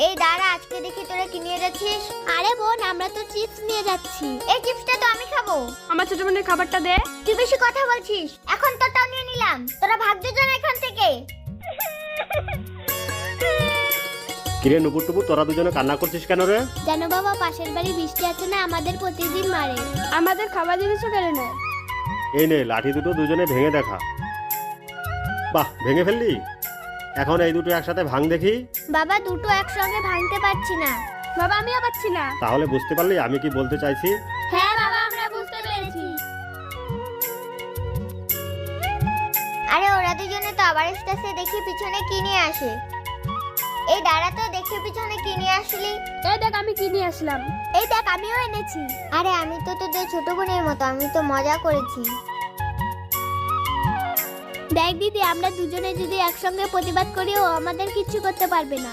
এই দাঁড়া, আজকে দেখি তোরা কি নিয়ে যাচ্ছিস। আরে বোন, আমরা তো চিপস নিয়ে যাচ্ছি। এই চিপসটা তো আমি খাবো। আমার ছোট বোনের খাবারটা দে। তুই বেশি কথা বলছিস, এখন তোরটাও নিয়ে নিলাম। তোরা ভাগ দুজন এখান থেকে। কিরে নুপুর টুপুর, তোরা দুজনে কান্না করছিস কেন রে? জানো বাবা, পাশের বাড়ি বৃষ্টি আছে না, আমাদের প্রতিদিন মারে। আমাদের খাবার জিনিসও কেড়ে নেয়। এই নে লাঠি দুটো দুজনে ভেঙে দেখা। বাহ, ভেঙে ফেললি। এখন এই দুটো একসাথে ভাঙ দেখি। বাবা, দুটো একসঙ্গে ভাঙতে পারছি না। বাবা, আমিও পাচ্ছি না। তাহলে বুঝতে পারলি আমি কি বলতে চাইছি? হ্যাঁ বাবা, আমরা বুঝতে পেরেছি। আরে ওরা দুজনে তো আবার আসতেছে, দেখি পিছনে কি নিয়ে আসে। এই দাঁড়া তো, দেখি পিছনে কি নিয়ে আসলি। এই দেখ আমি কি নিয়ে আসলাম। এই দেখ, আমিও এনেছি। আরে আমি তো তোদের ছোট বোনের মতো, আমি তো মজা করেছি। দেখ দিদি, আমরা দুজনে যদি একসঙ্গে প্রতিবাদ করি, ও আমাদের কিচ্ছু করতে পারবে না।